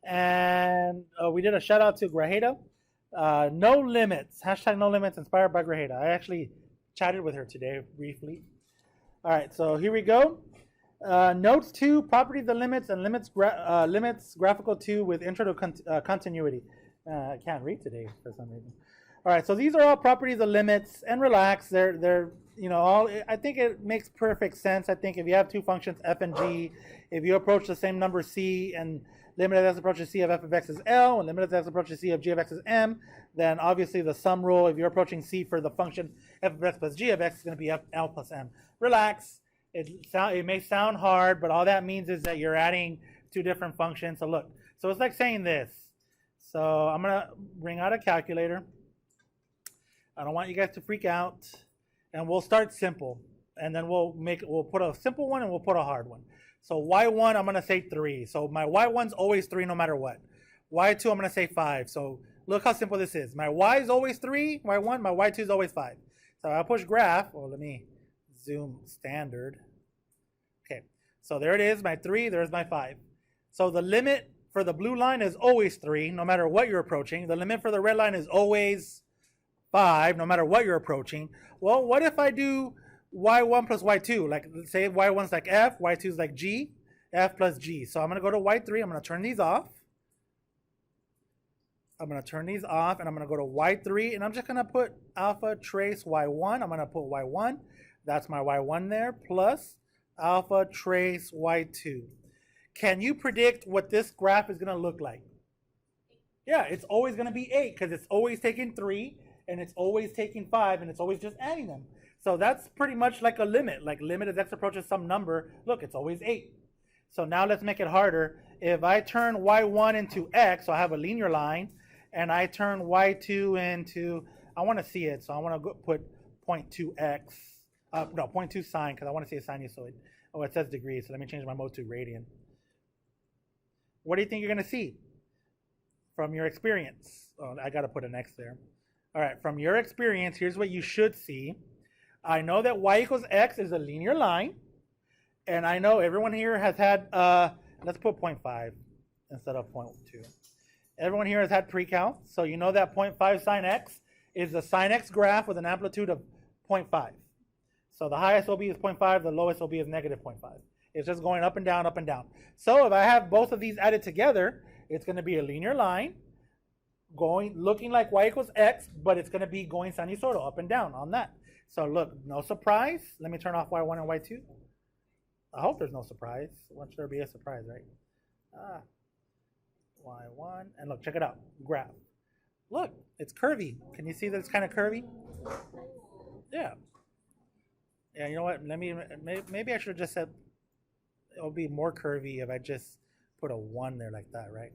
And we did a shout out to Grajeda. No limits. Hashtag no limits inspired by Grajeda. I actually chatted with her today briefly. All right, so here we go. Notes 2, property of the limits and limits graphical 2 with intro to continuity. I can't read today for some reason. All right, so these are all properties of the limits, and relax. They're all. I think it makes perfect sense. I think if you have two functions f and g, if you approach the same number c and limit of x approaches c of f of x is L, and limit of x approaches c of g of x is M, then obviously the sum rule, if you're approaching c for the function f of x plus g of x, is going to be L plus M. Relax. It may sound hard, but all that means is that you're adding two different functions. So look, so it's like saying this. So I'm going to bring out a calculator. I don't want you guys to freak out. And we'll start simple. And then we'll put a simple one and we'll put a hard one. So y1, I'm going to say 3. So my y1's always 3 no matter what. y2, I'm going to say 5. So look how simple this is. My y is always 3, y1. My y2 is always 5. So I'll push graph. Well, let me zoom standard. Okay, so there it is, my 3, there's my 5. So the limit for the blue line is always 3, no matter what you're approaching. The limit for the red line is always 5, no matter what you're approaching. Well, what if I do y1 plus y2? Like, say y1's like f, y2's like g, f plus g. So I'm going to go to y3, I'm going to turn these off. I'm going to turn these off, and I'm going to go to y3, and I'm just going to put alpha trace y1. I'm going to put y1. That's my y1 there, plus alpha trace y2. Can you predict what this graph is going to look like? Yeah, it's always going to be 8 because it's always taking 3 and it's always taking 5 and it's always just adding them. So that's pretty much like a limit. Like limit as x approaches some number, look, it's always 8. So now let's make it harder. If I turn y1 into x, so I have a linear line, and I turn y2 into, I want to see it, so I want to go put 0.2x. No, 0.2 sine, because I want to see a sinusoid. Oh, it says degrees, so let me change my mode to radian. What do you think you're going to see from your experience? Oh, I got to put an x there. All right, from your experience, here's what you should see. I know that y equals x is a linear line, and I know everyone here has had, let's put 0.5 instead of 0.2. Everyone here has had pre-calc, so you know that 0.5 sine x is a sine x graph with an amplitude of 0.5. So the highest OB is 0.5, the lowest OB is negative 0.5. It's just going up and down, up and down. So if I have both of these added together, it's going to be a linear line looking like y equals x, but it's going to be going sinusoidal up and down on that. So look, no surprise. Let me turn off y1 and y2. I hope there's no surprise. Why should there be a surprise, right? Y1, and look, check it out, graph. Look, it's curvy. Can you see that it's kind of curvy? Yeah. Yeah, you know what? Maybe I should have just said it'll be more curvy if I just put a 1 there like that, right?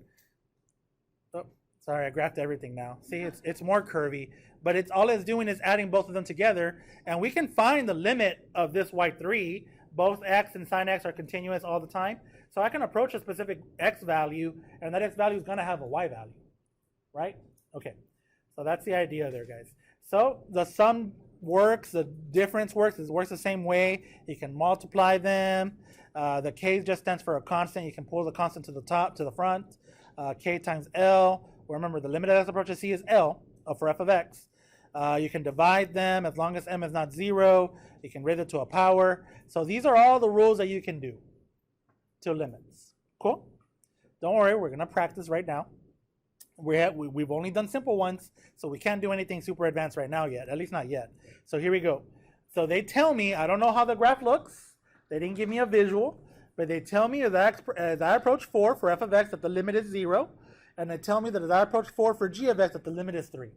Oh, sorry, I graphed everything now. See, it's more curvy, but all it's doing is adding both of them together, and we can find the limit of this y3. Both x and sine x are continuous all the time, so I can approach a specific x value, and that x value is going to have a y value, right? Okay, so that's the idea there, guys. So the sum works, the difference works. It works the same way. You can multiply them. The k just stands for a constant. You can pull the constant to the top, to the front. K times L. Remember, the limit of x approaches c is L for f of x. You can divide them as long as m is not 0. You can raise it to a power. So these are all the rules that you can do to limits. Cool? Don't worry, we're going to practice right now. We've only done simple ones, so we can't do anything super advanced right now yet, at least not yet. So here we go. So they tell me, I don't know how the graph looks. They didn't give me a visual, but they tell me as I approach 4 for f of x that the limit is 0, and they tell me that as I approach 4 for g of x that the limit is 3.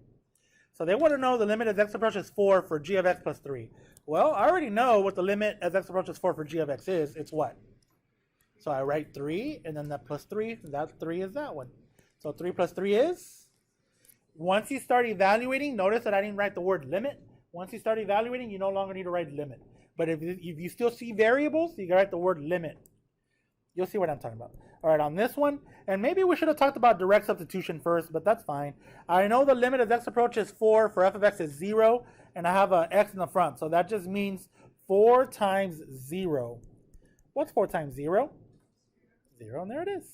So they want to know the limit as x approaches 4 for g of x plus 3. Well, I already know what the limit as x approaches 4 for g of x is. It's what? So I write 3, and then that plus 3, that 3 is that one. So 3 plus 3 is? Once you start evaluating, notice that I didn't write the word limit. Once you start evaluating, you no longer need to write limit. But if you still see variables, you can write the word limit. You'll see what I'm talking about. All right, on this one, and maybe we should have talked about direct substitution first, but that's fine. I know the limit of x approaches 4 for f of x is 0, and I have an x in the front. So that just means 4 times 0. What's 4 times 0? 0, and there it is.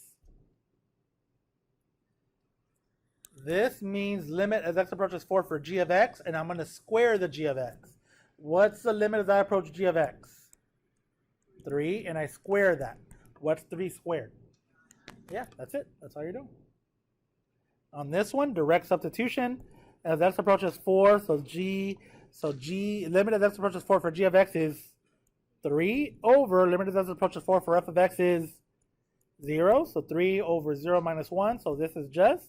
This means limit as x approaches 4 for g of x, and I'm going to square the g of x. What's the limit as I approach g of x? 3, and I square that. What's 3 squared? Yeah, that's it. That's all you're doing. On this one, direct substitution. As x approaches 4, so g limit as x approaches 4 for g of x is 3 over limit as x approaches 4 for f of x is 0. So 3 over 0 minus 1. So this is just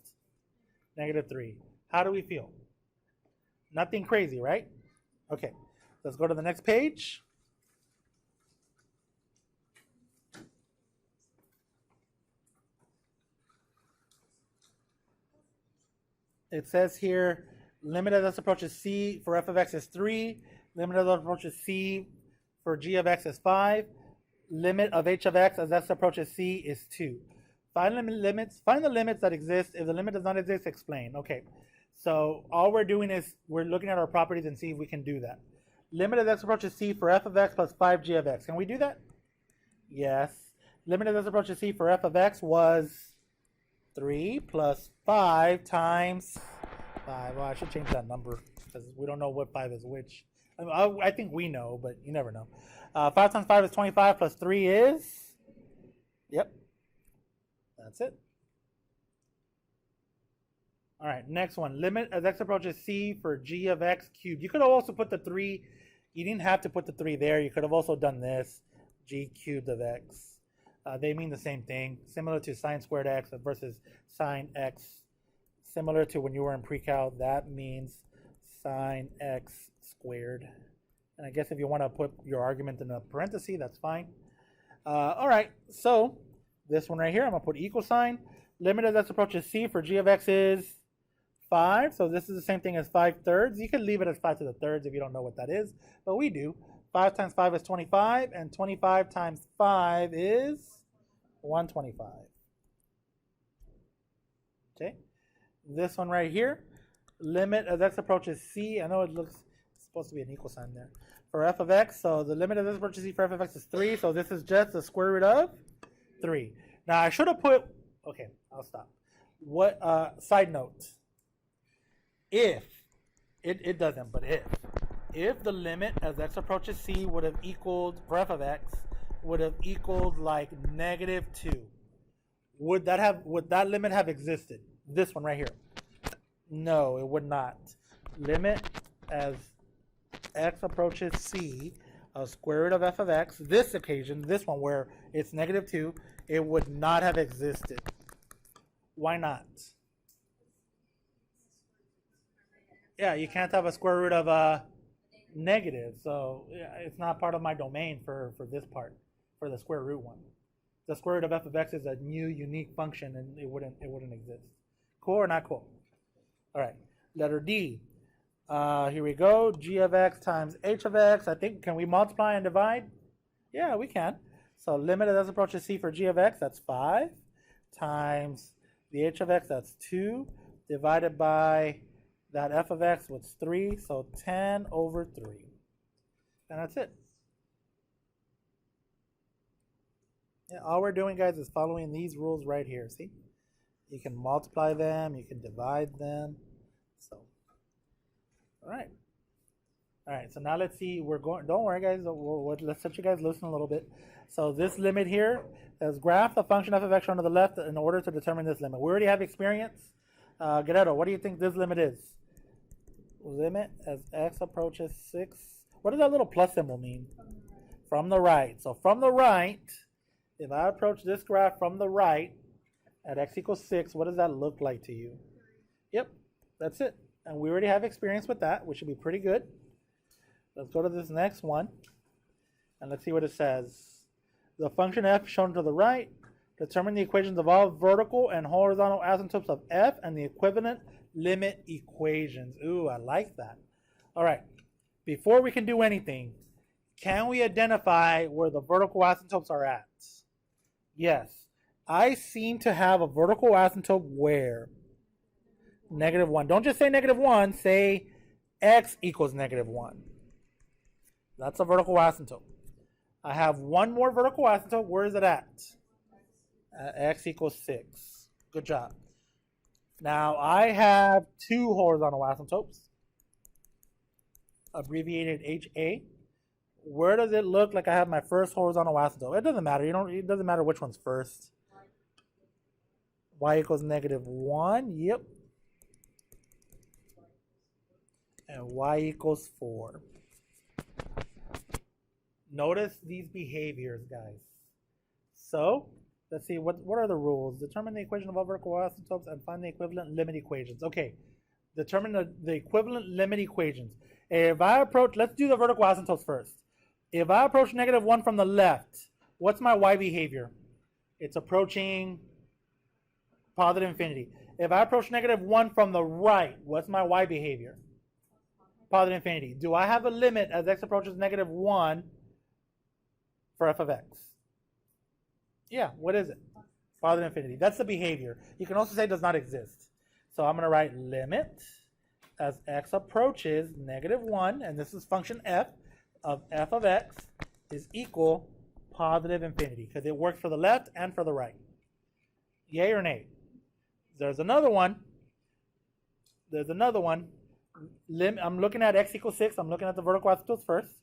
-3. How do we feel? Nothing crazy, right? Okay, let's go to the next page. It says here, limit as x approaches c for f of x is 3. Limit as x approaches c for g of x is 5. Limit of h of x as x approaches c is 2. Find the limits that exist. If the limit does not exist, explain. Okay, so all we're doing is we're looking at our properties and see if we can do that. Limit as x approaches c for f of x plus 5g of x. Can we do that? Yes. Limit as x approaches c for f of x was 3 plus 5 times 5. Well, I should change that number because we don't know what 5 is which. I think we know, but you never know. 5 times 5 is 25 plus 3 is? Yep. That's it. All right, next one. Limit as x approaches c for g of x cubed. You could have also put the 3. You didn't have to put the 3 there. You could have also done this, g cubed of x. They mean the same thing, similar to sine squared x versus sine x. Similar to when you were in pre-cal, that means sine x squared. And I guess if you want to put your argument in a parenthesis, that's fine. All right, so this one right here, I'm going to put equal sign. Limit as x approaches c for g of x is 5. So this is the same thing as 5/3. You could leave it as 5 to the thirds if you don't know what that is, but we do. 5 times 5 is 25, and 25 times 5 is 125. Okay. This one right here, limit as x approaches c. I know it looks supposed to be an equal sign there. For f of x, so the limit of x approaches c for f of x is 3, so this is just the square root of 3. Now I should have put, okay, I'll stop. What, side note, if, it doesn't, but if the limit as x approaches c would have equaled, for f of x, would have equaled like -2, would that limit have existed? This one right here. No, it would not. Limit as x approaches c, a square root of f of x, this occasion, this one where it's -2, it would not have existed. Why not? Yeah, you can't have a square root of a negative, so it's not part of my domain for this part, for the square root one. The square root of f of x is a new unique function, and it wouldn't exist. Cool or not cool? All right, letter D. Here we go. G of x times h of x. I think, can we multiply and divide? Yeah, we can. So limit as x approaches c for g of x, that's 5, times the h of x, that's 2, divided by that f of x, was 3, so 10 over 3. And that's it. Yeah, all we're doing, guys, is following these rules right here. See? You can multiply them, you can divide them. So, all right. All right, so now let's see. We're going, don't worry, guys. Let's let you guys listen a little bit. So this limit here is graph the function f of x shown to the left in order to determine this limit. We already have experience. Guerrero, what do you think this limit is? Limit as x approaches 6. What does that little plus symbol mean? From the right. So from the right, if I approach this graph from the right at x equals 6, what does that look like to you? Yep, that's it. And we already have experience with that, which should be pretty good. Let's go to this next one, and let's see what it says. The function f shown to the right, determine the equations of all vertical and horizontal asymptotes of f and the equivalent limit equations. Ooh, I like that. All right, before we can do anything, can we identify where the vertical asymptotes are at? Yes, I seem to have a vertical asymptote where? -1. Don't just say -1, say x equals -1. That's a vertical asymptote. I have one more vertical asymptote. Where is it at? X equals 6. Good job. Now I have two horizontal asymptotes, abbreviated HA. Where does it look like I have my first horizontal asymptote? It doesn't matter. It doesn't matter which one's first. Y equals -1. Yep. And y equals 4. Notice these behaviors, guys. So let's see, what are the rules? Determine the equation of all vertical asymptotes and find the equivalent limit equations. Okay, determine the equivalent limit equations. If I approach, let's do the vertical asymptotes first. If I approach -1 from the left, what's my y behavior? It's approaching positive infinity. If I approach -1 from the right, what's my y behavior? Positive infinity. Do I have a limit as x approaches -1 for f of x? Yeah, what is it? Positive infinity. That's the behavior. You can also say it does not exist. So I'm going to write limit as x approaches -1, and this is function f of x is equal positive infinity, because it works for the left and for the right. Yay or nay? There's another one. I'm looking at x equals 6. I'm looking at the vertical asymptotes first.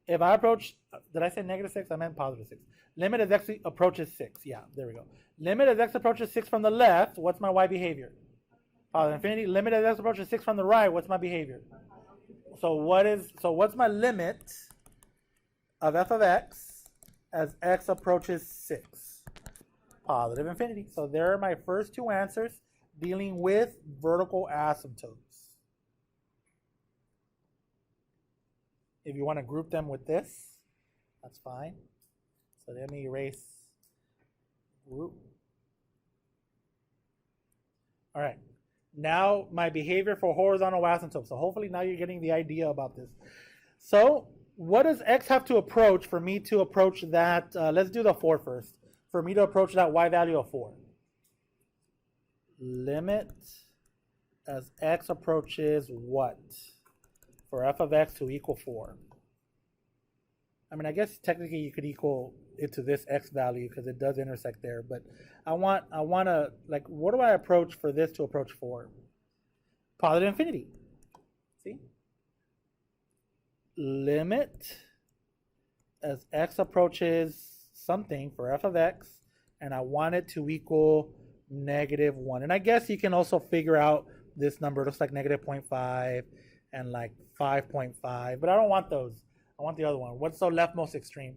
If I approach, did I say -6? I meant +6. Limit as x approaches 6. Yeah, there we go. Limit as x approaches 6 from the left, what's my y behavior? Positive infinity. Limit as x approaches 6 from the right, what's my behavior? So what's my limit of f of x as x approaches 6? Positive infinity. So there are my first two answers dealing with vertical asymptotes. If you want to group them with this, that's fine. So let me erase group. All right. Now my behavior for horizontal asymptotes. So hopefully now you're getting the idea about this. So what does x have to approach for me to approach that? Let's do the 4 first. For me to approach that y value of 4. Limit as x approaches what? For f of x to equal 4. I mean, I guess technically you could equal it to this x value because it does intersect there, but I want to, like, what do I approach for this to approach 4? Positive infinity. See? Limit as x approaches something for f of x, and I want it to equal -1. And I guess you can also figure out this number. It looks like -0.5 and like 5.5, but I don't want those. I want the other one. What's the leftmost extreme?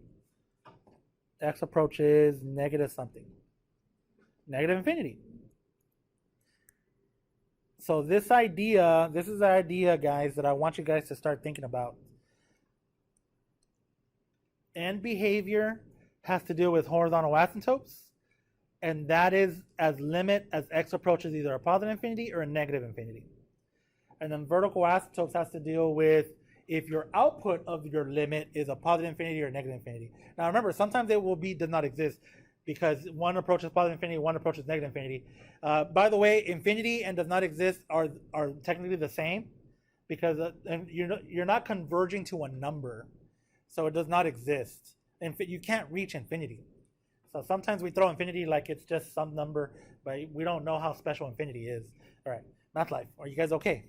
X approaches negative something. Negative infinity. So this is the idea, guys, that I want you guys to start thinking about. End behavior has to do with horizontal asymptotes, and that is as limit as x approaches either a positive infinity or a negative infinity. And then vertical asymptotes has to deal with if your output of your limit is a positive infinity or negative infinity. Now remember, sometimes it will be does not exist because one approaches positive infinity, one approaches negative infinity. By the way, infinity and does not exist are technically the same because you're not converging to a number, so it does not exist. You can't reach infinity. So sometimes we throw infinity like it's just some number, but we don't know how special infinity is. All right, math life. Are you guys okay?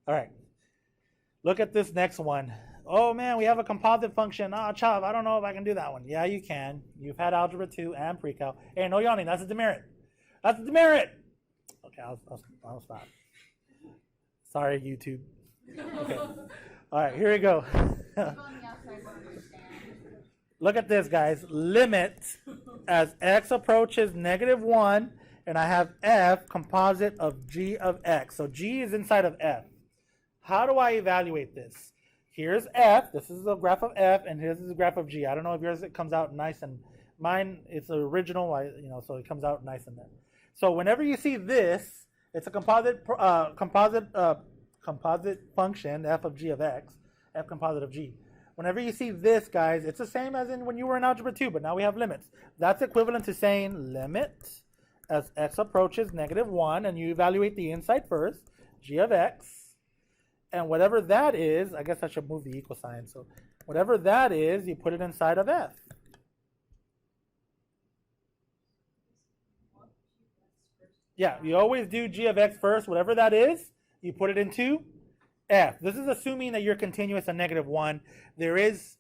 All right. Look at this next one. Oh man, we have a composite function. Chav, I don't know if I can do that one. Yeah, you can. You've had algebra 2 and pre-cal. Hey, no yawning. That's a demerit. That's a demerit. Okay, I'll stop. Sorry, YouTube. Okay. All right, here we go. Look at this, guys. Limit as x approaches -1, and I have f composite of g of x. So g is inside of f. How do I evaluate this? Here's f. This is the graph of f, and here's the graph of g. I don't know if yours it comes out nice, and mine it's the original. So it comes out nice in there. So whenever you see this, it's a composite function, f of g of x, f composite of g. Whenever you see this, guys, it's the same as in when you were in algebra 2, but now we have limits. That's equivalent to saying limit as x approaches -1, and you evaluate the inside first, g of x. And whatever that is, I guess I should move the equal sign. So whatever that is, you put it inside of f. Yeah, you always do g of x first, whatever that is, you put it into f. This is assuming that you're continuous at -1. There is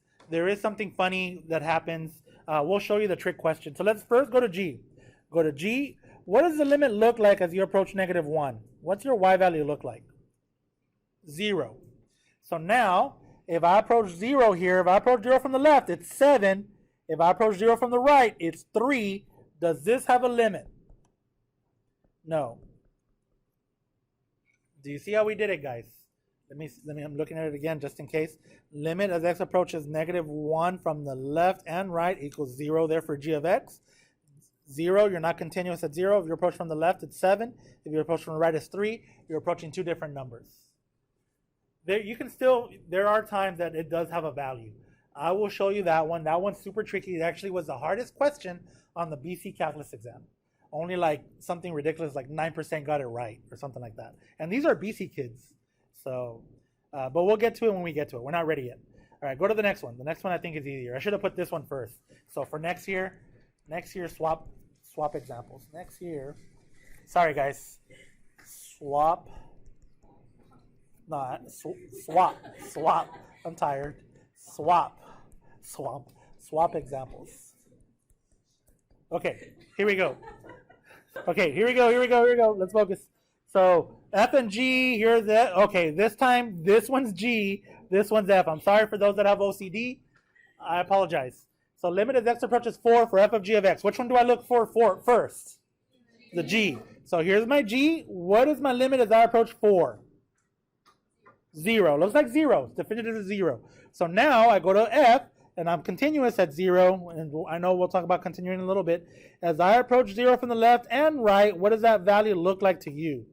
something funny that happens. We'll show you the trick question. So let's first go to g. Go to g. What does the limit look like as you approach -1? What's your y value look like? 0. So now, if I approach 0 here, if I approach 0 from the left, it's 7. If I approach 0 from the right, it's 3. Does this have a limit? No. Do you see how we did it, guys? Let me. I'm looking at it again just in case. Limit as x approaches -1 from the left and right equals 0 there for g of x. 0, you're not continuous at 0. If you approach from the left, it's 7. If you approach from the right, it's 3. You're approaching two different numbers. There are times that it does have a value. I will show you that one. That one's super tricky. It actually was the hardest question on the BC Calculus exam. Only like something ridiculous, like 9% got it right or something like that. And these are BC kids. So, but we'll get to it when we get to it. We're not ready yet. All right, go to the next one. The next one I think is easier. I should have put this one first. So for next year swap examples. Next year, sorry guys, swap. Swap. I'm tired. Swap examples. Okay, here we go. Here we go. Let's focus. So F and G, here's that. Okay, this time, this one's G, this one's F. I'm sorry for those that have OCD. I apologize. So limit as x approaches 4 for f of g of x. Which one do I look for first? The G. So here's my G. What is my limit as I approach 4? 0. Looks like 0. It's definitively 0. So now I go to F, and I'm continuous at 0. And I know we'll talk about continuing in a little bit. As I approach 0 from the left and right, what does that value look like to you?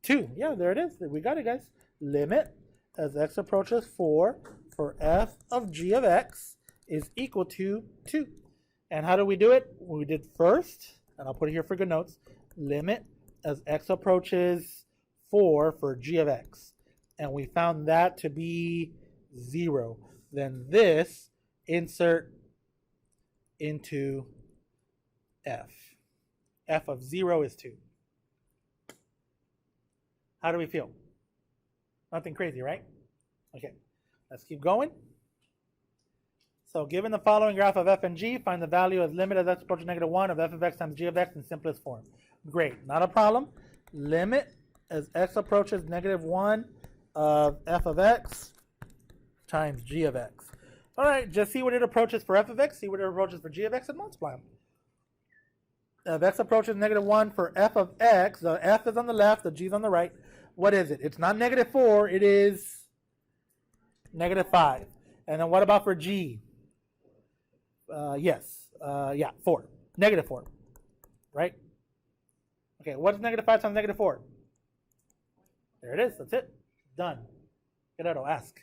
2. Yeah, there it is. We got it, guys. Limit as x approaches 4 for f of g of x is equal to 2. And how do we do it? We did first, and I'll put it here for good notes, limit as x approaches 4 for g of x. And we found that to be 0. Then this, insert into f. F of 0 is 2. How do we feel? Nothing crazy, right? Okay, let's keep going. So given the following graph of f and g, find the value as limit as x approaches -1 of f of x times g of x in simplest form. Great, not a problem. Limit as x approaches -1 of f of x times g of x. All right, just see what it approaches for f of x, see what it approaches for g of x, and multiply them. If x approaches -1 for f of x, the f is on the left, the g is on the right. What is it? It's not -4, it is -5. And then what about for g? 4. -4, right? Okay, what's -5 times -4? There it is, that's it. Done. Get out, ask.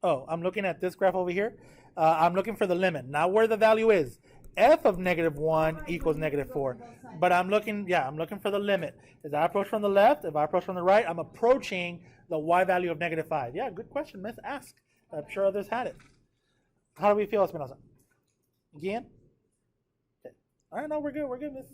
Oh, I'm looking at this graph over here. I'm looking for the limit, not where the value is. F of -1 equals -4. But I'm looking for the limit. As I approach from the left, if I approach from the right, I'm approaching the y value of -5. Yeah, good question, miss. Ask. I'm sure others had it. How do we feel, Espinosa? Again? Okay. All right, no, we're good. We're good, miss.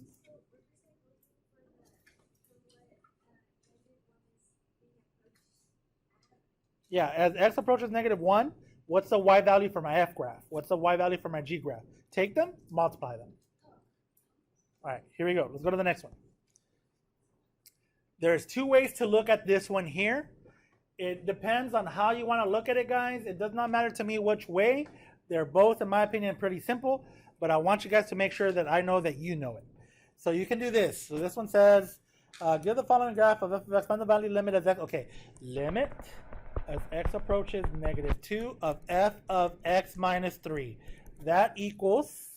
Yeah, as x approaches -1, what's the y value for my f graph? What's the y value for my g graph? Take them, multiply them. All right, here we go. Let's go to the next one. There's two ways to look at this one here. It depends on how you want to look at it, guys. It does not matter to me which way. They're both, in my opinion, pretty simple, but I want you guys to make sure that I know that you know it. So you can do this. So this one says, give the following graph of f of x, find the value limit as x. Okay, limit as x approaches -2 of f of x minus 3. That equals,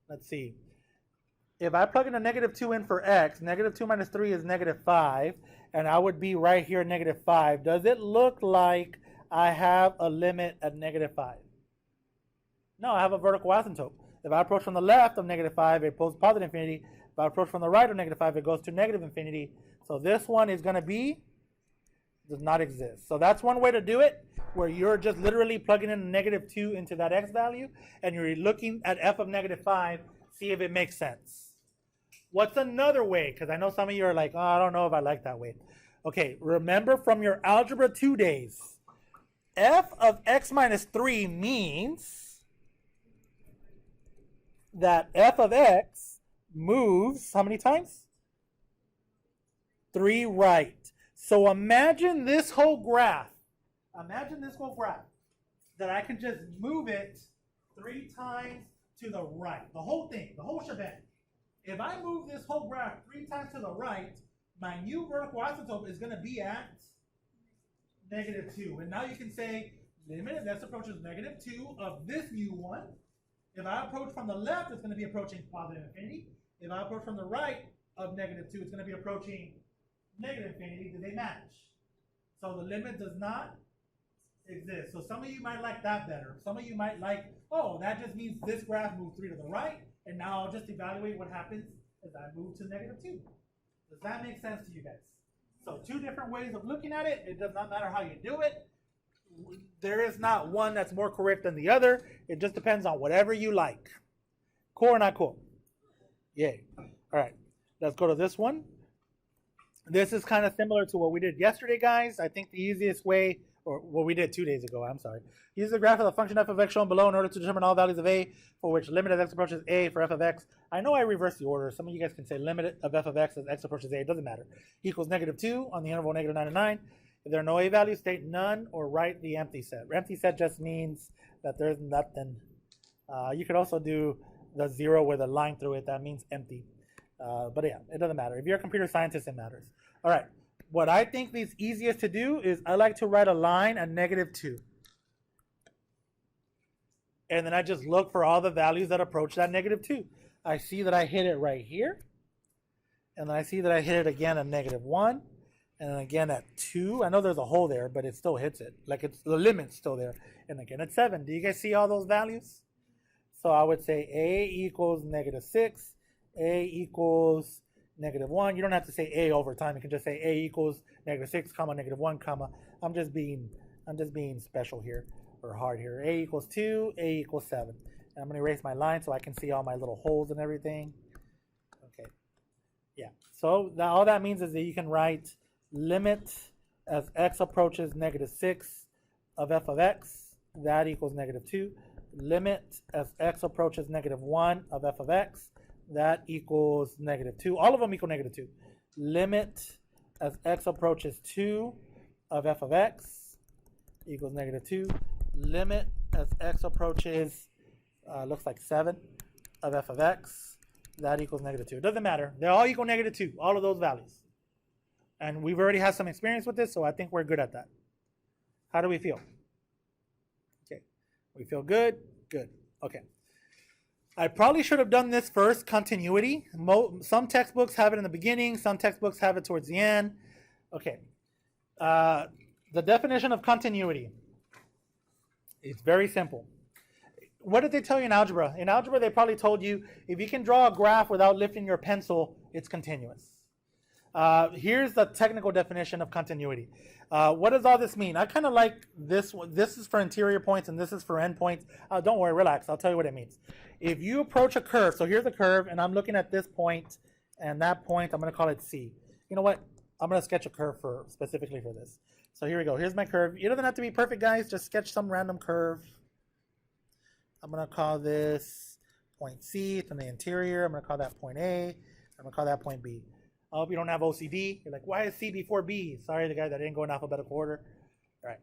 let's see, if I plug in a -2 in for x, -2 minus 3 is -5, and I would be right here at -5. Does it look like I have a limit at -5? No, I have a vertical asymptote. If I approach from the left of -5, it goes positive infinity. If I approach from the right of -5, it goes to negative infinity. So this one is going to be does not exist. So that's one way to do it, where you're just literally plugging in -2 into that x value, and you're looking at f of -5, see if it makes sense. What's another way? Because I know some of you are like, oh, I don't know if I like that way. Okay, remember from your Algebra 2 days, f of x minus 3 means that f of x moves how many times? 3 right. So imagine this whole graph. Imagine this whole graph that I can just move it 3 times to the right. The whole thing, the whole shebang. If I move this whole graph 3 times to the right, my new vertical asymptote is going to be at -2. And now you can say limit as x approaches -2 of this new one. If I approach from the left, it's going to be approaching positive infinity. If I approach from the right of -2, it's going to be approaching negative infinity. Do they match? So the limit does not exist. So some of you might like that better. Some of you might like, oh, that just means this graph moved 3 to the right, and now I'll just evaluate what happens as I move to -2. Does that make sense to you guys? So 2 different ways of looking at it. It does not matter how you do it. There is not one that's more correct than the other. It just depends on whatever you like. Cool or not cool? Yay. All right, let's go to this one. This is kind of similar to what we did yesterday, guys. I think the easiest way, or what we did 2 days ago, I'm sorry. Use the graph of the function f of x shown below in order to determine all values of a for which limit of x approaches a for f of x. I know I reversed the order. Some of you guys can say limit of f of x as x approaches a. It doesn't matter. Equals -2 on the interval -9 to 9. If there are no a values, state none or write the empty set. Empty set just means that there's nothing. You could also do the 0 with a line through it. That means empty. But yeah, it doesn't matter. If you're a computer scientist, it matters. All right. What I think is easiest to do is I like to write a line at -2. And then I just look for all the values that approach that -2. I see that I hit it right here. And then I see that I hit it again at -1. And then again at 2. I know there's a hole there, but it still hits it. Like it's the limit's still there. And again at 7. Do you guys see all those values? So I would say A equals -6. A equals -1. You don't have to say A over time. You can just say A equals -6, comma, -1, comma. I'm just being special here, or hard here. A equals 2, A equals 7. And I'm going to erase my line so I can see all my little holes and everything. Okay. Yeah. So all that means is that you can write limit as x approaches -6 of f of x. That equals -2. Limit as x approaches -1 of f of x. That equals -2. All of them equal -2. Limit as x approaches 2 of f of x equals -2. Limit as x approaches, looks like 7 of f of x. That equals -2. It doesn't matter. They all equal -2. All of those values. And we've already had some experience with this, so I think we're good at that. How do we feel? Okay. We feel good? Good. Okay. I probably should have done this first, continuity. Some textbooks have it in the beginning. Some textbooks have it towards the end. Okay. The definition of continuity is very simple. What did they tell you in algebra? In algebra, they probably told you if you can draw a graph without lifting your pencil, it's continuous. Here's the technical definition of continuity. What does all this mean? I kind of like this one. This is for interior points and this is for endpoints. Don't worry, relax. I'll tell you what it means. If you approach a curve, so here's a curve and I'm looking at this point and that point, I'm going to call it C. You know what? I'm going to sketch a curve specifically for this. So here we go. Here's my curve. It doesn't have to be perfect, guys. Just sketch some random curve. I'm going to call this point C. It's in the interior. I'm going to call that point A. I'm going to call that point B. I hope you don't have OCD. You're like, why is C before B? Sorry, the guy that didn't go in alphabetical order. All right.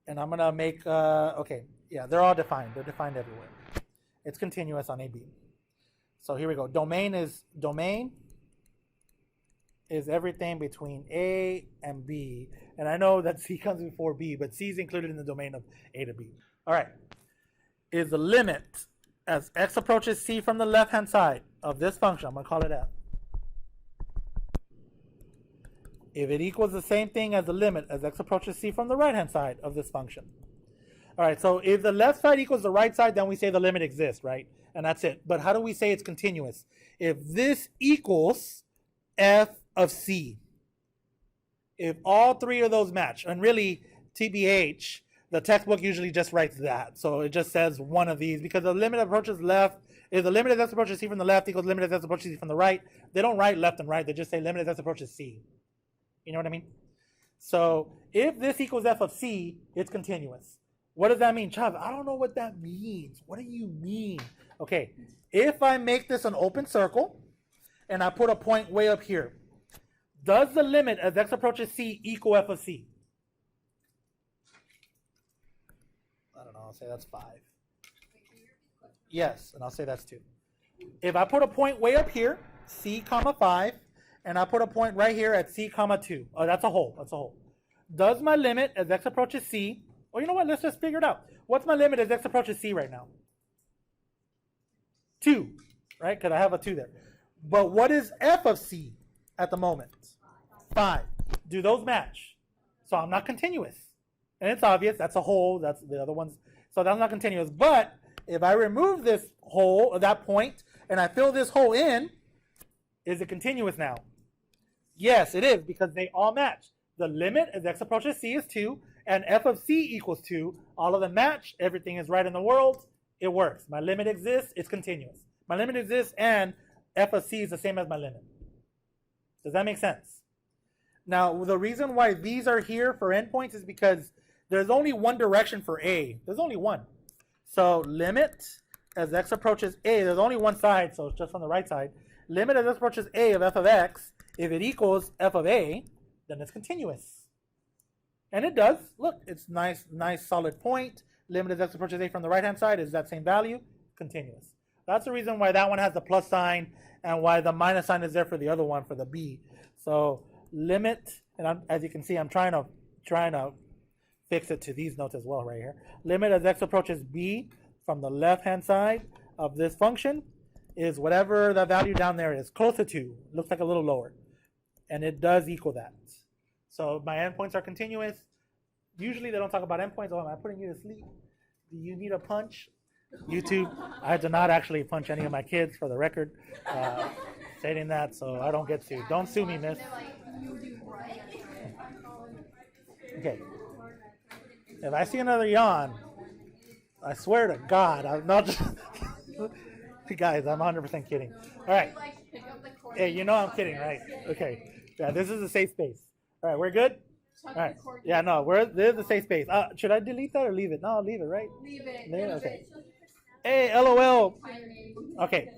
And I'm going to make, okay, yeah, they're all defined. They're defined everywhere. It's continuous on AB. So here we go. Domain is everything between A and B. And I know that C comes before B, but C is included in the domain of A to B. All right. Is the limit as x approaches C from the left-hand side of this function, I'm going to call it F. If it equals the same thing as the limit as x approaches C from the right-hand side of this function. All right, so if the left side equals the right side, then we say the limit exists, right? And that's it. But how do we say it's continuous? If this equals F of C, if all three of those match. And really, TBH, the textbook usually just writes that. So it just says one of these because the limit approaches left is the limit as x approaches c from the left equals limit as x approaches c from the right. They don't write left and right. They just say limit as x approaches c. You know what I mean? So if this equals f of c, it's continuous. What does that mean? Chav, I don't know what that means. What do you mean? Okay, if I make this an open circle and I put a point way up here, does the limit as x approaches c equal f of c? I don't know, I'll say that's 5. Yes, and I'll say that's 2. If I put a point way up here, c comma 5, and I put a point right here at c comma 2, oh, that's a hole, that's a hole. Does my limit as x approaches c, or you know what, let's just figure it out. What's my limit as x approaches c right now? 2, right, because I have a 2 there. But what is f of c at the moment? 5. Do those match? So I'm not continuous. And it's obvious, that's a hole, that's the other ones. So that's not continuous. But if I remove this hole, or that point, and I fill this hole in, is it continuous now? Yes, it is, because they all match. The limit as x approaches c is 2, and f of c equals 2. All of them match. Everything is right in the world. It works. My limit exists. It's continuous. My limit exists, and f of c is the same as my limit. Does that make sense? Now, the reason why these are here for endpoints is because there's only one direction for a. There's only one. So limit as x approaches a, there's only one side, so it's just on the right side. Limit as x approaches a of f of x, if it equals f of a, then it's continuous. And it does. Look, it's nice solid point. Limit as x approaches a from the right hand side is that same value, continuous. That's the reason why that one has the plus sign and why the minus sign is there for the other one, for the b. So limit, and as you can see, I'm trying to fix it to these notes as well right here. Limit as x approaches b from the left hand side of this function is whatever the value down there is, closer to, looks like a little lower. And it does equal that. So my endpoints are continuous. Usually they don't talk about endpoints. Oh, am I putting you to sleep? Do you need a punch? YouTube, I did not actually punch any of my kids, for the record, stating that, so I don't get sued. Don't sue me, miss. Okay. If I see another yawn, I swear to God, I'm not just... Guys, I'm 100% kidding. All right. Hey, you know I'm kidding, right? Okay. Yeah, this is a safe space. All right, we're good? All right. Yeah, no, this is a safe space. Should I delete that or leave it? No, I'll leave it, right? Leave it. Leave it? Okay. Hey, LOL. Okay.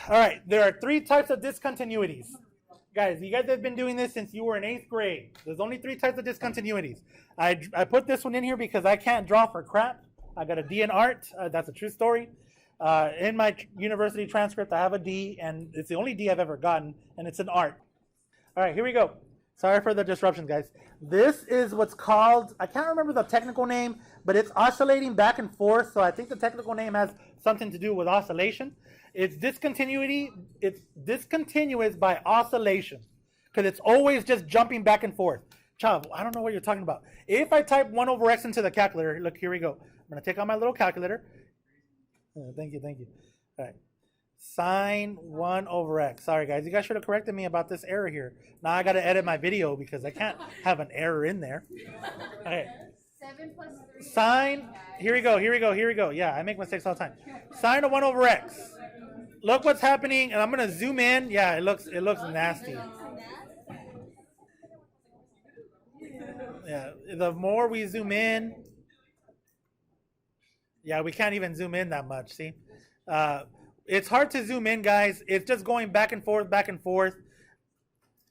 All right, there are 3 types of discontinuities. Guys, you guys have been doing this since you were in 8th grade. There's only 3 types of discontinuities. I put this one in here because I can't draw for crap. I got a D in art. That's a true story. In my university transcript, I have a D, and it's the only D I've ever gotten, and it's in art. All right, here we go. Sorry for the disruption, guys. This is what's called, I can't remember the technical name, but it's oscillating back and forth, so I think the technical name has something to do with oscillation. It's discontinuity. It's discontinuous by oscillation, because it's always just jumping back and forth. Chav, I don't know what you're talking about. If I type 1 over x into the calculator, look, here we go. I'm going to take out my little calculator. Thank you. All right. Sine 1 over x. Sorry, guys. You guys should have corrected me about this error here. Now I got to edit my video because I can't have an error in there. Okay. 7 plus 3. Sine. Here we go. Yeah, I make mistakes all the time. Sine of 1 over x. Look what's happening, and I'm going to zoom in. Yeah, it looks nasty. Yeah, the more we zoom in, yeah, we can't even zoom in that much, see? It's hard to zoom in, guys. It's just going back and forth.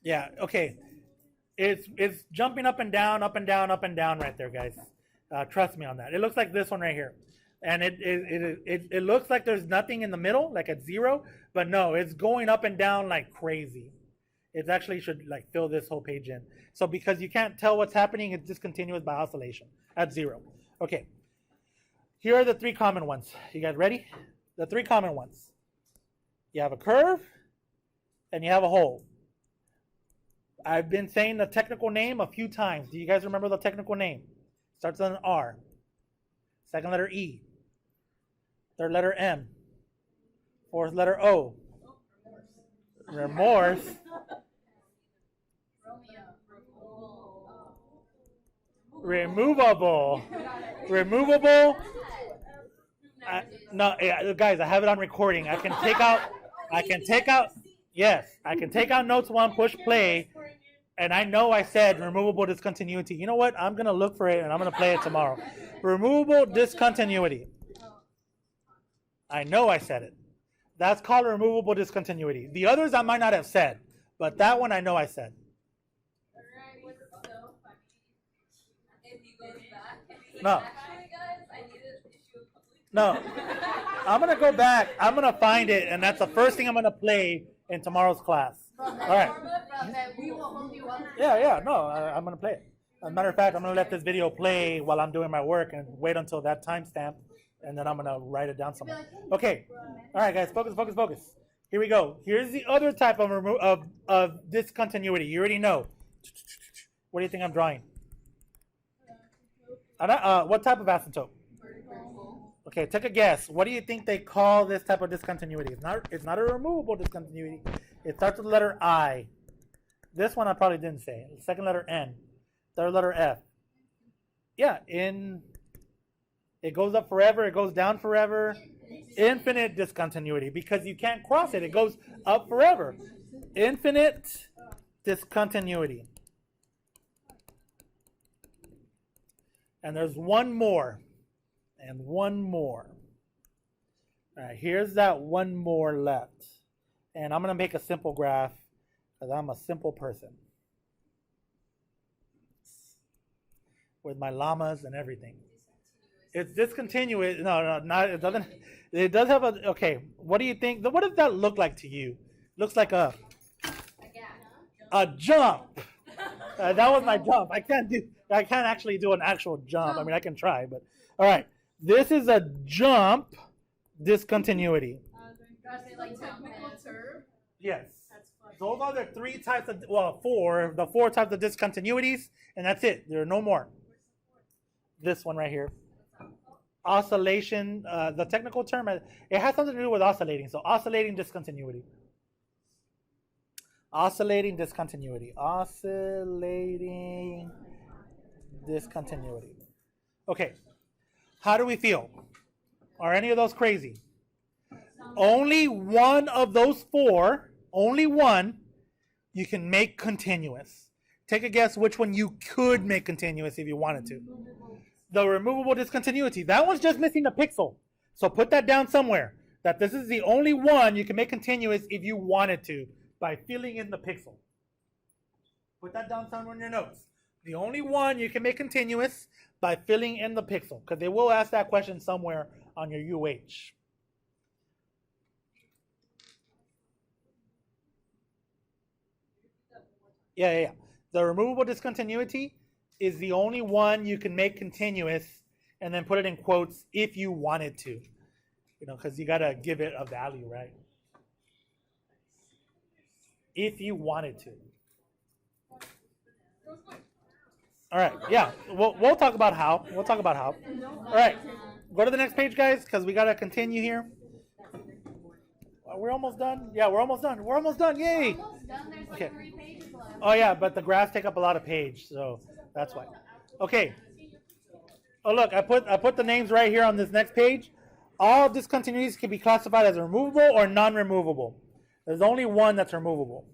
Yeah, okay. It's jumping up and down right there, guys. Trust me on that. It looks like this one right here. And it looks like there's nothing in the middle, like at 0, but no, it's going up and down like crazy. It actually should like fill this whole page in. So because you can't tell what's happening, it's discontinuous by oscillation at 0. Okay. Here are the 3 common ones. You guys ready? The 3 common ones. You have a curve and you have a hole. I've been saying the technical name a few times. Do you guys remember the technical name? Starts with an R. Second letter E. Third letter M. Fourth letter O. Remorse. Removable. Removable. No, guys, I have it on recording. I can take out. Yes, I can take out notes one, push play, and I know I said removable discontinuity. You know what? I'm gonna look for it and I'm gonna play it tomorrow. Removable discontinuity. I know I said it. That's called removable discontinuity. The others I might not have said, but that one I know I said. No. No. I'm going to go back. I'm going to find it, and that's the first thing I'm going to play in tomorrow's class. All right. Yeah, no, I'm going to play it. As a matter of fact, I'm going to let this video play while I'm doing my work and wait until that timestamp, and then I'm going to write it down somewhere. Okay. All right, guys, focus. Here we go. Here's the other type of discontinuity. You already know. What do you think I'm drawing? What type of asymptote? Okay, take a guess. What do you think they call this type of discontinuity? It's not a removable discontinuity. It starts with the letter I. This one I probably didn't say. The second letter N. Third letter F. Yeah, it goes up forever, it goes down forever. Infinite discontinuity, because you can't cross it. It goes up forever. Infinite discontinuity. And there's one more. And one more. All right, here's that one more left. And I'm going to make a simple graph because I'm a simple person. With my llamas and everything. It's discontinuous. No, not, it doesn't. It does have a, okay, what do you think? What does that look like to you? Looks like a jump. That was my jump. I can't actually do an actual jump. I mean, I can try, but all right. This is a jump discontinuity. Like technical term? Yes. Those are the three types of, the four types of discontinuities, and that's it. There are no more. This one right here. Oscillation, the technical term, it has something to do with oscillating. So oscillating discontinuity. Oscillating discontinuity. Oscillating discontinuity. Okay. How do we feel? Are any of those crazy? Only one of those four, only one, you can make continuous. Take a guess which one you could make continuous if you wanted to. The removable discontinuity. That one's just missing a pixel. So put that down somewhere. That this is the only one you can make continuous if you wanted to by filling in the pixel. Put that down somewhere in your notes. The only one you can make continuous by filling in the pixel, because they will ask that question somewhere on your UH. Yeah. The removable discontinuity is the only one you can make continuous and then put it in quotes if you wanted to. You know, because you got to give it a value, right? If you wanted to. All right, yeah, we'll talk about how. All right, go to the next page, guys, because we got to continue here. We're almost done. Yeah, we're almost done. Yay. Okay. Oh, yeah, but the graphs take up a lot of page, so that's why. Okay. Oh, look, I put the names right here on this next page. All discontinuities can be classified as removable or non-removable. There's only one that's removable.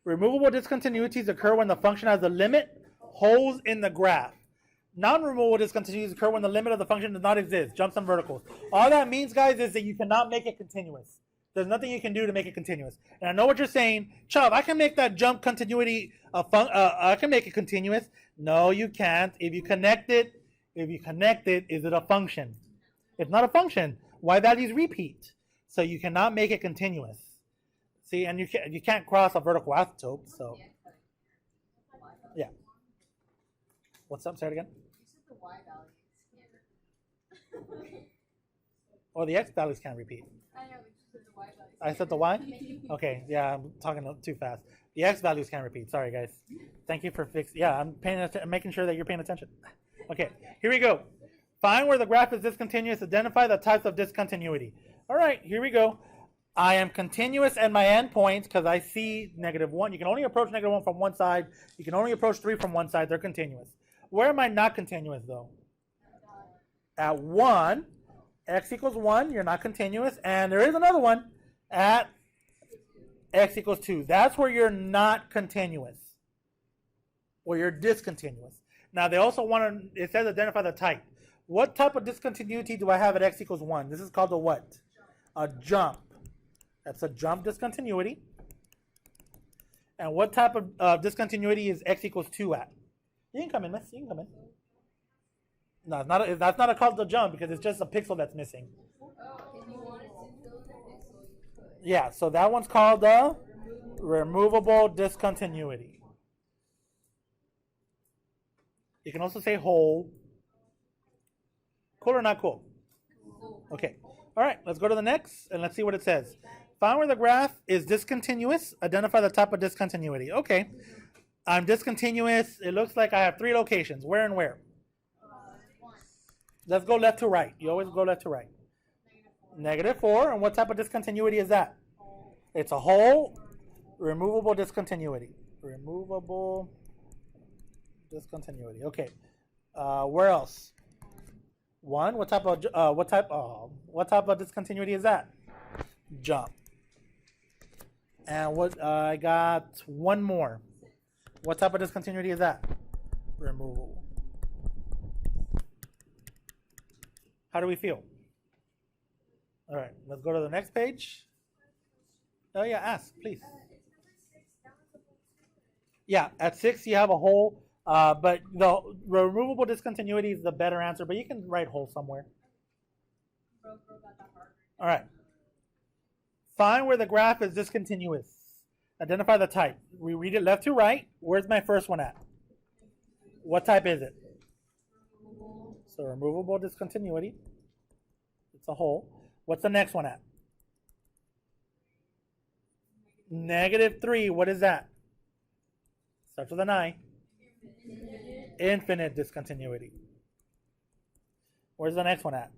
Removable discontinuities occur when the function has a limit, holes in the graph. Non-removable discontinuities occur when the limit of the function does not exist, jumps and verticals. All that means, guys, is that you cannot make it continuous. There's nothing you can do to make it continuous. And I know what you're saying. Chubb, I can make that jump continuity, I can make it continuous. No, you can't. If you connect it, is it a function? It's not a function. Y values repeat. So you cannot make it continuous. See, and you can't cross a vertical asymptote, so. Yeah. What's up? Say it again. You said the Y values. Or the X values can't repeat. I know, but you said the Y values. I said the Y? Okay, yeah, I'm talking too fast. The X values can't repeat. Sorry, guys. Thank you for fixing. Yeah, I'm making sure that you're paying attention. Okay, here we go. Find where the graph is discontinuous. Identify the types of discontinuity. All right, here we go. I am continuous at my endpoints because I see -1. You can only approach -1 from one side. You can only approach 3 from one side. They're continuous. Where am I not continuous, though? At 1, x equals 1, you're not continuous. And there is another one at x equals 2. That's where you're not continuous, or you're discontinuous. Now, they also want to, it says identify the type. What type of discontinuity do I have at x equals 1? This is called a what? A jump. That's a jump discontinuity. And what type of discontinuity is x equals 2 at? You can come in, miss. You can come in. No, it's not that's not called the jump because it's just a pixel that's missing. Oh, if you wanted to fill in a pixel, you could. Yeah, so that one's called the removable discontinuity. You can also say whole. Cool or not cool? Okay. All right, let's go to the next and let's see what it says. Find where the graph is discontinuous. Identify the type of discontinuity. Okay. I'm discontinuous. It looks like I have 3 locations. Where and where? Let's go left to right. You always go left to right. -4. And what type of discontinuity is that? It's a whole removable discontinuity. Removable discontinuity. Okay. Where else? 1. What type of discontinuity is that? Jump. And what I got 1 more. What type of discontinuity is that? Removable. How do we feel? All right, let's go to the next page. Oh yeah, ask, please. Yeah, at 6 you have a whole, but the removable discontinuity is the better answer, but you can write whole somewhere. All right. Find where the graph is discontinuous. Identify the type. We read it left to right. Where's my first one at? What type is it? So removable discontinuity. It's a whole. What's the next one at? -3. What is that? Starts with an I. Infinite discontinuity. Where's the next one at?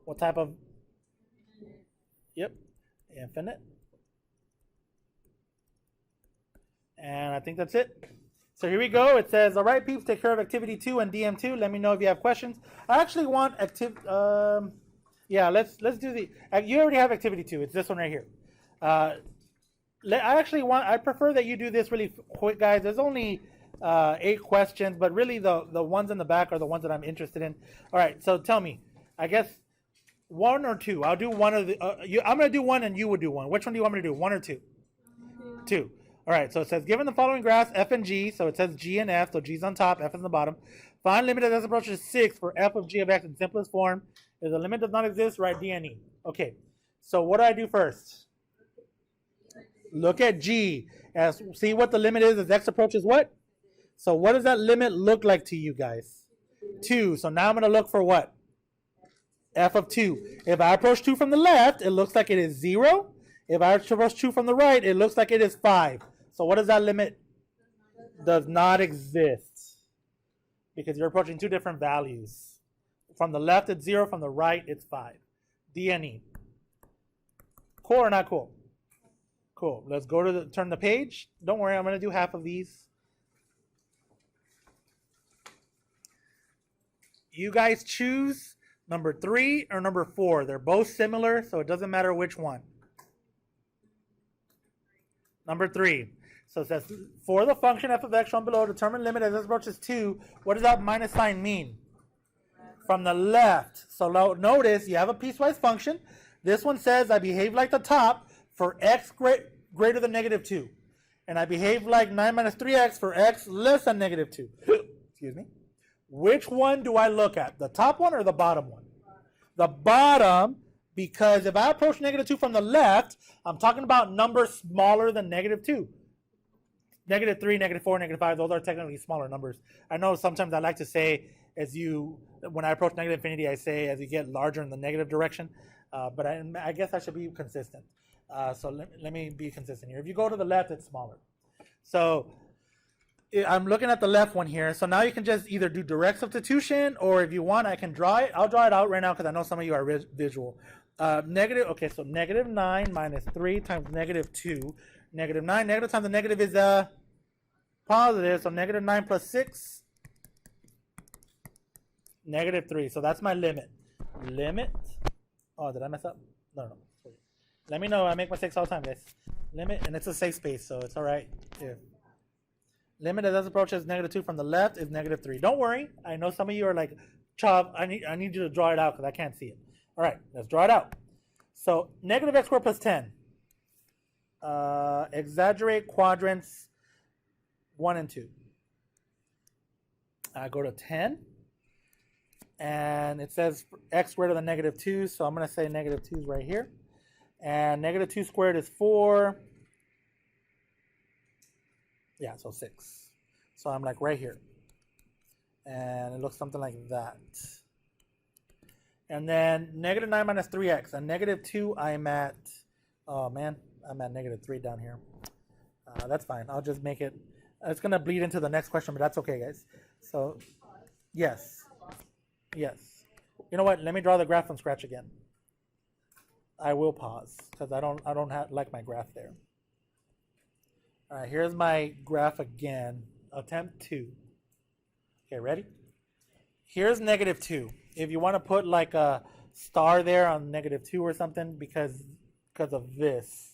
What type of? Yep. Infinite. And I think that's it. So here we go. It says, all right, peeps, take care of activity 2 and DM2. Let me know if you have questions. I actually want yeah, let's do the, you already have activity 2. It's this one right here. I prefer that you do this really quick, guys. There's only 8 questions, but really the ones in the back are the ones that I'm interested in. All right, so tell me, I guess 1 or 2. I'll do one of the, I'm going to do 1 and you would do 1. Which one do you want me to do, 1 or 2? 2. All right, so it says, given the following graphs, f and g, so it says g and f, so g's on top, f is on the bottom. Find limit as x approaches 6 for f of g of x in simplest form. If the limit does not exist, write d and e. Okay, so what do I do first? Look at g. See what the limit is as x approaches what? So what does that limit look like to you guys? 2. So now I'm going to look for what? F of 2. If I approach 2 from the left, it looks like it is 0. If I approach 2 from the right, it looks like it is 5. So what does that limit? Does not exist. Because you're approaching 2 different values. From the left, it's 0. From the right, it's 5. D and E. Cool or not cool? Cool. Let's go to turn the page. Don't worry, I'm going to do half of these. You guys choose number 3 or number 4. They're both similar, so it doesn't matter which one. Number 3. So it says, for the function f of x shown below, determine limit as x approaches 2. What does that minus sign mean? From the left. So notice you have a piecewise function. This one says I behave like the top for x greater than -2. And I behave like 9 minus 3x for x less than -2. Excuse me. Which one do I look at? The top one or the bottom one? The bottom, because if I approach -2 from the left, I'm talking about numbers smaller than -2. -3, -4, -5, those are technically smaller numbers. I know sometimes I like to say, when I approach -infinity, I say as you get larger in the negative direction, but I guess I should be consistent. So let me be consistent here. If you go to the left, it's smaller. So I'm looking at the left one here. So now you can just either do direct substitution, or if you want, I can draw it. I'll draw it out right now because I know some of you are visual. Negative, okay, so negative 9 minus 3 times negative 2. Negative 9, negative times the negative is positive, so negative 9 plus 6, negative 3. So that's my limit. Limit, oh, did I mess up? No. Let me know, I make mistakes all the time, guys. Limit, and it's a safe space, so it's all right. If limit as approaches negative 2 from the left is negative 3. Don't worry, I know some of you are like, Chubb, I need you to draw it out because I can't see it. All right, let's draw it out. So negative x squared plus 10. Exaggerate quadrants 1 and 2. I go to 10. And it says x greater than negative 2. So I'm going to say negative 2 is right here. And negative 2 squared is 4. Yeah, so 6. So I'm like right here. And it looks something like that. And then negative 9 minus 3x. And negative 2, I'm at, oh man, I'm at negative 3 down here. That's fine. I'll just make it, it's going to bleed into the next question, but that's okay, guys. So, yes. Yes. You know what? Let me draw the graph from scratch again. I will pause because I don't like my graph there. All right, here's my graph again. Attempt 2. Okay, ready? Here's negative 2. If you want to put like a star there on negative 2 or something because of this.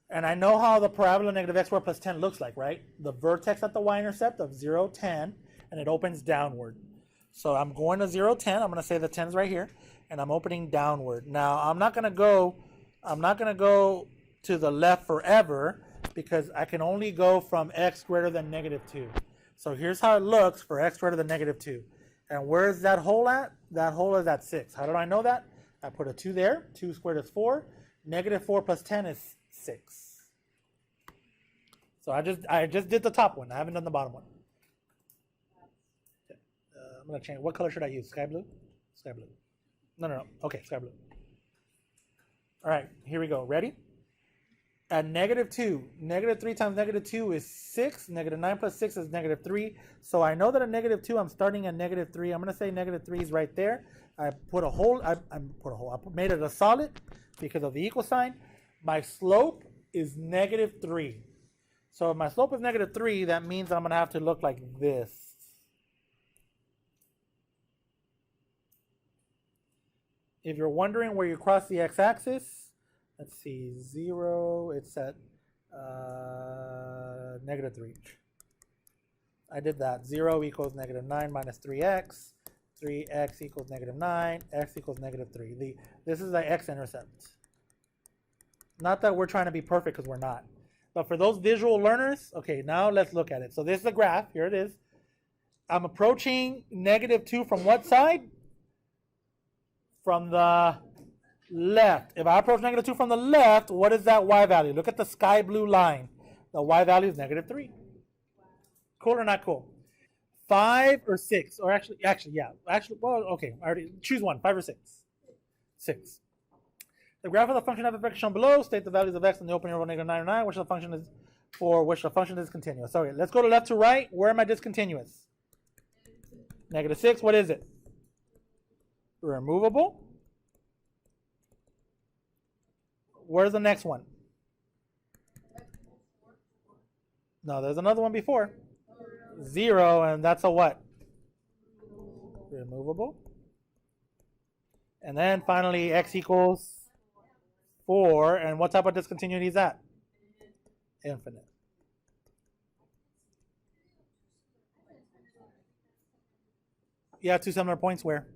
And I know how the parabola negative x squared plus 10 looks like, right? The vertex at the y-intercept of 0, 10, and it opens downward. So I'm going to 0, 10. I'm going to say the 10's right here, and I'm opening downward. Now I'm not going to go to the left forever because I can only go from x greater than negative 2. So here's how it looks for x greater than negative 2. And where's that hole at? That hole is at 6. How did I know that? I put a 2 there. 2 squared is 4. Negative 4 plus 10 is 6. So I just did the top one. I haven't done the bottom one. I'm going to change. What color should I use? Sky blue? Sky blue. No. Okay, sky blue. All right, here we go. Ready? At negative 2, negative 3 times negative 2 is 6. Negative 9 plus 6 is negative 3. So I know that at negative 2, I'm starting at negative 3. I'm going to say negative 3 is right there. I put a hole. I made it a solid because of the equal sign. My slope is negative 3. So if my slope is negative 3, that means I'm going to have to look like this. If you're wondering where you cross the x-axis, let's see, 0, it's at negative 3. I did that. 0 equals negative 9 minus 3x. 3x equals negative 9. X equals negative 3. This is the x-intercept. Not that we're trying to be perfect because we're not. But for those visual learners, okay, now let's look at it. So this is the graph. Here it is. I'm approaching negative 2 from what side? From the left. If I approach negative 2 from the left, what is that y value? Look at the sky blue line. The y value is negative 3. Cool or not cool? 5 or 6? Or actually, yeah. Well, okay. I already choose one. 5 or 6? 6. The graph of the function f of x shown below. State the values of x in the opening interval negative 9 or 9, which the function is for which the function is continuous. So let's go to left to right. Where am I discontinuous? Negative 6. What is it? Removable. Where's the next one? No, there's another one before. 0, and that's a what? Removable. And then finally, x equals 4. And what type of discontinuity is that? Infinite. Yeah, 2 similar points where?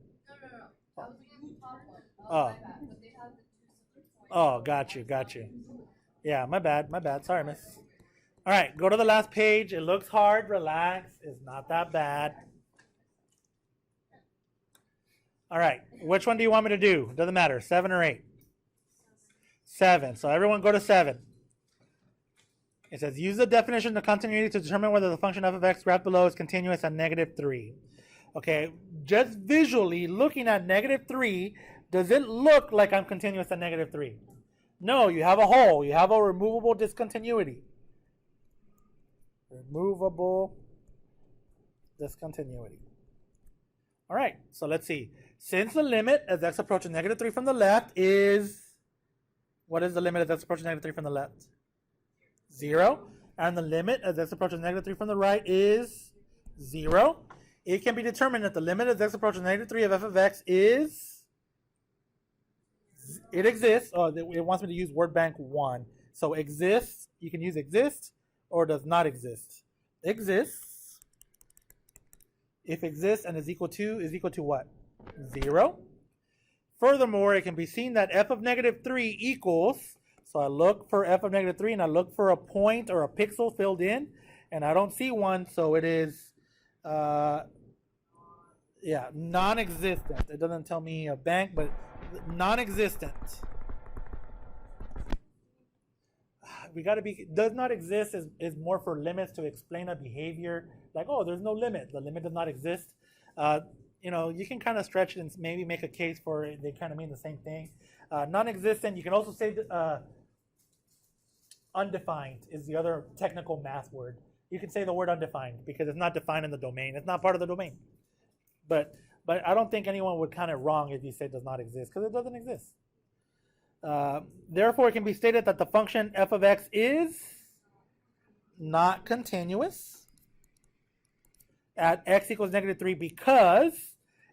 Oh. Oh, got you. Yeah, my bad. Sorry, miss. All right, go to the last page. It looks hard. Relax. It's not that bad. All right, which one do you want me to do? Doesn't matter, 7 or 8? 7. So everyone go to 7. It says, use the definition of continuity to determine whether the function f of x graphed below is continuous at negative 3. Okay, just visually looking at negative 3, does it look like I'm continuous at negative 3? No, you have a hole. You have a removable discontinuity. Removable discontinuity. All right, so let's see. Since the limit as x approaches negative 3 from the left is, what is the limit as x approaches negative 3 from the left? 0. And the limit as x approaches negative 3 from the right is 0. It can be determined that the limit as x approaches negative 3 of f of x is, it exists, oh, it wants me to use word bank 1. So exists, you can use exists or does not exist. Exists, if exists and is equal to what? 0. Furthermore, it can be seen that f of negative 3 equals, so I look for f of negative 3 and I look for a point or a pixel filled in, and I don't see one, so it is, non-existent. It doesn't tell me a bank, but non-existent. We got to be, does not exist is more for limits to explain a behavior, like, oh, there's no limit, the limit does not exist. You can kind of stretch it and maybe make a case for it. They kind of mean the same thing. Non-existent, you can also say undefined is the other technical math word. You can say the word undefined because it's not defined in the domain. It's not part of the domain. But I don't think anyone would count it wrong if you say it does not exist because it doesn't exist. Therefore, it can be stated that the function f of x is not continuous at x equals negative 3 because,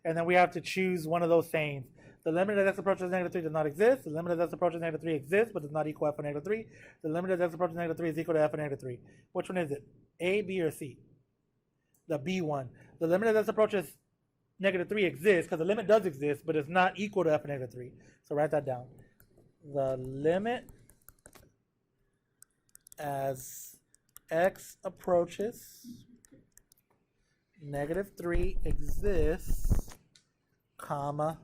and then we have to choose one of those sayings. The limit as x approaches negative 3 does not exist. The limit as x approaches negative 3 exists, but does not equal f of negative 3. The limit as x approaches negative 3 is equal to f of negative 3. Which one is it? A, B, or C? The B one. The limit as x approaches negative 3 exists because the limit does exist, but it's not equal to f of negative 3. So write that down. The limit as x approaches negative 3 exists, comma,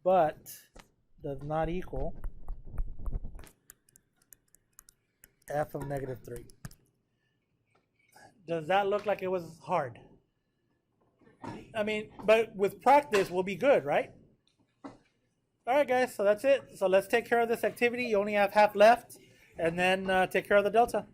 but does not equal f of negative 3. Does that look like it was hard? I mean, but with practice, we'll be good, right? All right, guys, so that's it. So let's take care of this activity. You only have half left, and then take care of the delta.